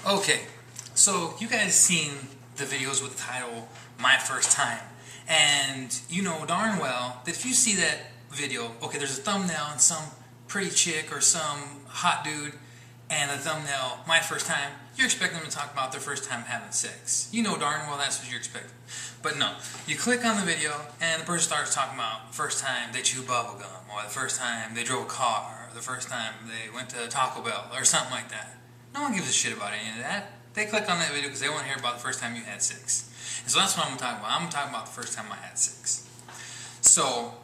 Okay, so you guys seen the videos with the title My First Time, and you know darn well that if you see that video, okay, there's a thumbnail and some pretty chick or some hot dude, and a thumbnail, My First Time, you're expecting them to talk about their first time having sex. You know darn well that's what you're expecting. But no, you click on the video and the person starts talking about the first time they chewed bubble gum, or the first time they drove a car, or the first time they went to Taco Bell, or something like that. No one gives a shit about any of that. They click on that video because they want to hear about the first time you had sex. And so that's what I'm going to talk about. I'm going to talk about the first time I had sex. So,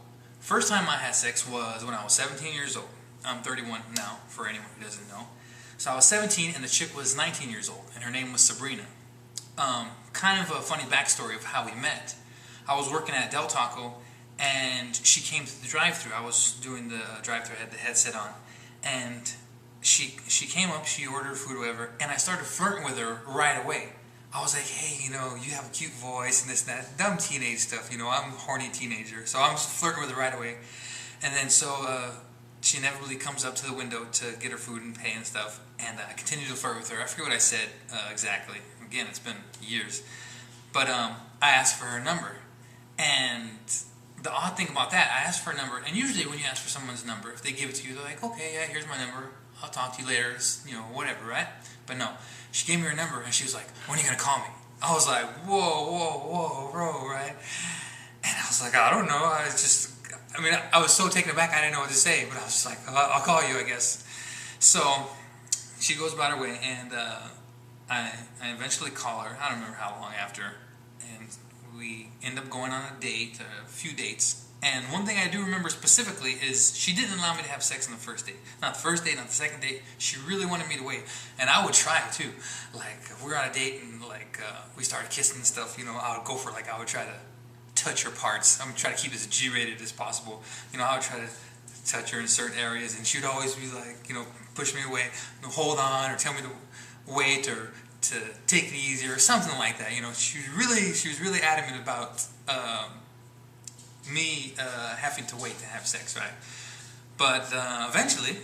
first time I had sex was when I was 17 years old. I'm 31 now, for anyone who doesn't know. So I was 17 and the chick was 19 years old, and her name was Sabrina. Kind of a funny backstory of how we met. I was working at Del Taco, and she came to the drive-thru. I was doing the drive-thru, I had the headset on, and she came up, she ordered food or whatever, and I started flirting with her right away. I was like, hey, you know, you have a cute voice and this and that. Dumb teenage stuff, you know, I'm a horny teenager. So I'm just flirting with her right away. And then she inevitably comes up to the window to get her food and pay and stuff. And I continued to flirt with her. I forget what I said exactly. Again, it's been years. But I asked for her number. And the odd thing about that, I asked for a number. And usually when you ask for someone's number, if they give it to you, they're like, okay, yeah, here's my number. I'll talk to you later, you know, whatever, right? But no, she gave me her number and she was like, when are you going to call me? I was like, whoa, bro, right? And I was like, I don't know, I was so taken aback I didn't know what to say, but I was just like, I'll call you, I guess. So, she goes about her way, and I eventually call her, I don't remember how long after, and we end up going on a date, a few dates. And one thing I do remember specifically is she didn't allow me to have sex on the first date. Not the first date, not the second date. She really wanted me to wait. And I would try too. Like, if we were on a date and we started kissing and stuff, you know, I would go for I would try to touch her parts. I'm going to try to keep it as G-rated as possible. You know, I would try to touch her in certain areas, and she would always be like, you know, push me away, you know, hold on, or tell me to wait, or to take it easy, or something like that. You know, she was really adamant about me having to wait to have sex, right? But eventually,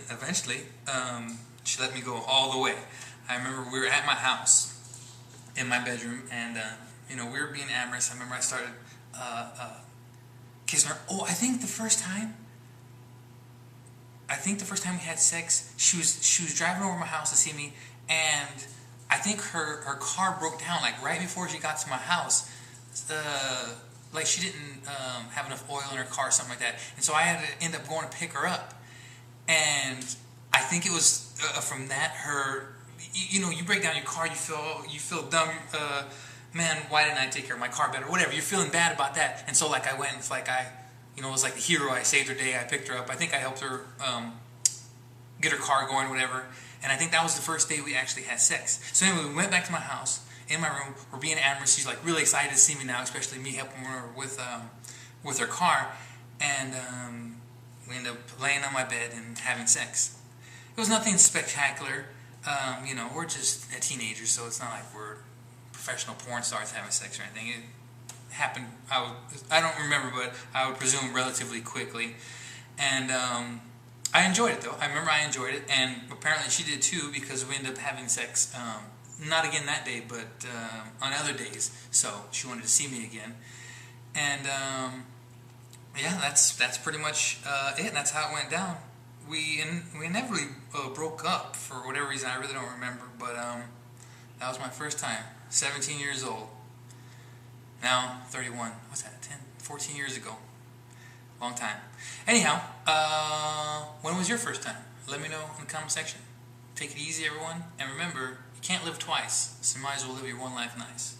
she let me go all the way. I remember we were at my house, in my bedroom, and you know, we were being amorous. I remember I started kissing her. Oh, I think the first time we had sex, she was driving over my house to see me, and I think her car broke down right before she got to my house. She didn't have enough oil in her car or something like that, and so I had to end up going to pick her up. And I think it was from that, you know, you break down your car, you feel dumb, man, why didn't I take care of my car better, whatever, you're feeling bad about that. And so I went, it's you know, it was like the hero. I saved her day, I picked her up, I think I helped her get her car going, whatever. And I think that was the first day we actually had sex. So anyway, we went back to my house, in my room, we're being amorous. She's really excited to see me now, especially me helping her with her car, and we ended up laying on my bed and having sex. It was nothing spectacular. You know, we're just a teenager, so it's not like we're professional porn stars having sex or anything. It happened, I don't remember, but I would presume relatively quickly. And I enjoyed it, though. I remember I enjoyed it, and apparently she did too, because we ended up having sex, not again that day, but on other days. So she wanted to see me again. And yeah, that's pretty much it, and that's how it went down. We never really broke up for whatever reason. I really don't remember, but that was my first time. 17 years old. Now 31. What's that? 14 years ago. Long time. Anyhow, when was your first time? Let me know in the comment section. Take it easy, everyone, and remember, you can't live twice, so might as well live your one life nice.